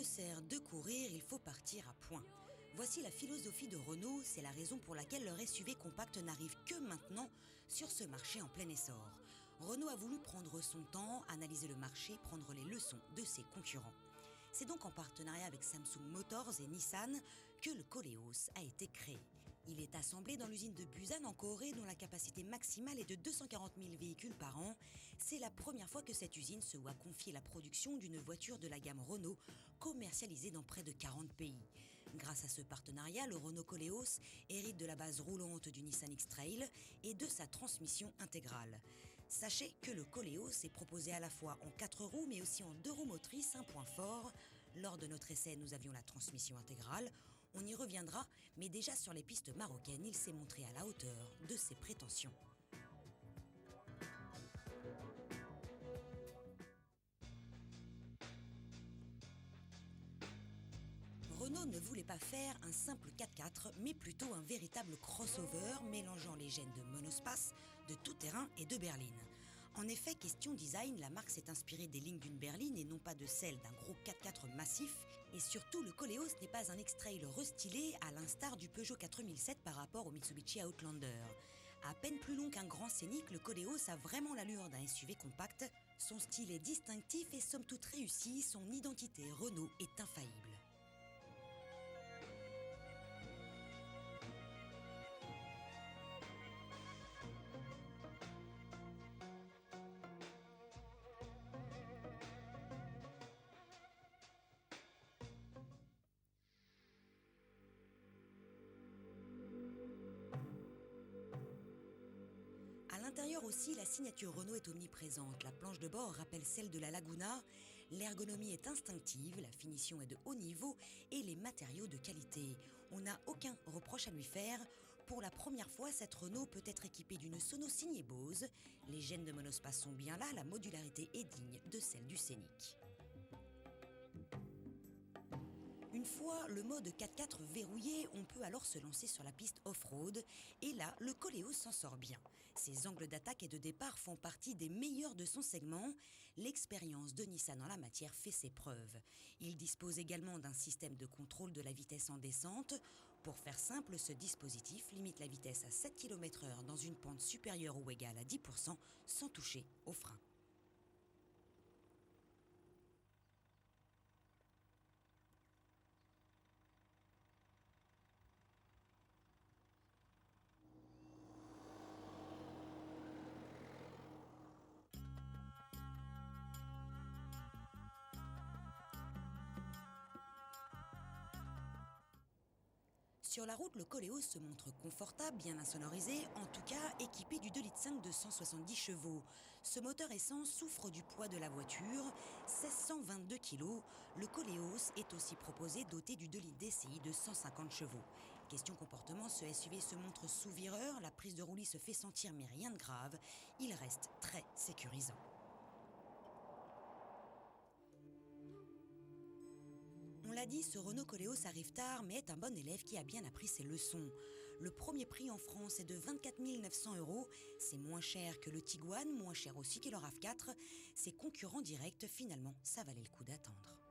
le sert de courir, il faut partir à point. Voici la philosophie de Renault, c'est la raison pour laquelle leur SUV compact n'arrive que maintenant sur ce marché en plein essor. Renault a voulu prendre son temps, analyser le marché, prendre les leçons de ses concurrents. C'est donc en partenariat avec Samsung Motors et Nissan que le Koleos a été créé. Il est assemblé dans l'usine de Busan en Corée dont la capacité maximale est de 240 000 véhicules par an. C'est la première fois que cette usine se voit confier la production d'une voiture de la gamme Renault commercialisée dans près de 40 pays. Grâce à ce partenariat, le Renault Koleos hérite de la base roulante du Nissan X-Trail et de sa transmission intégrale. Sachez que le Koleos est proposé à la fois en 4 roues mais aussi en 2 roues motrices, un point fort. Lors de notre essai, nous avions la transmission intégrale. On y reviendra, mais déjà sur les pistes marocaines, il s'est montré à la hauteur de ses prétentions. Renault ne voulait pas faire un simple 4x4, mais plutôt un véritable crossover mélangeant les gènes de monospace, de tout-terrain et de berline. En effet, question design, la marque s'est inspirée des lignes d'une berline et non pas de celles d'un gros 4x4 massif. Et surtout, le Koleos n'est pas un X-Trail restylé à l'instar du Peugeot 4007 par rapport au Mitsubishi Outlander. À peine plus long qu'un grand scénic, le Koleos a vraiment l'allure d'un SUV compact. Son style est distinctif et somme toute réussi, son identité Renault est infaillible. À l'intérieur aussi, la signature Renault est omniprésente. La planche de bord rappelle celle de la Laguna. L'ergonomie est instinctive, la finition est de haut niveau et les matériaux de qualité. On n'a aucun reproche à lui faire. Pour la première fois, cette Renault peut être équipée d'une sono signée Bose. Les gènes de monospace sont bien là, la modularité est digne de celle du Scénic. Une fois le mode 4x4 verrouillé, on peut alors se lancer sur la piste off-road. Et là, le Koleos s'en sort bien. Ses angles d'attaque et de départ font partie des meilleurs de son segment. L'expérience de Nissan en la matière fait ses preuves. Il dispose également d'un système de contrôle de la vitesse en descente. Pour faire simple, ce dispositif limite la vitesse à 7 km/h dans une pente supérieure ou égale à 10% sans toucher au frein. Sur la route, le Koleos se montre confortable, bien insonorisé, en tout cas équipé du 2,5 litres de 170 chevaux. Ce moteur essence souffre du poids de la voiture, 1622 kg. Le Koleos est aussi proposé doté du 2 litres DCI de 150 chevaux. Question comportement, ce SUV se montre sous-vireur, la prise de roulis se fait sentir mais rien de grave. Il reste très sécurisant. On l'a dit, ce Renault Koleos arrive tard, mais est un bon élève qui a bien appris ses leçons. Le premier prix en France est de 24 900 €. C'est moins cher que le Tiguan, moins cher aussi que le RAV4. Ses concurrents directs, finalement, ça valait le coup d'attendre.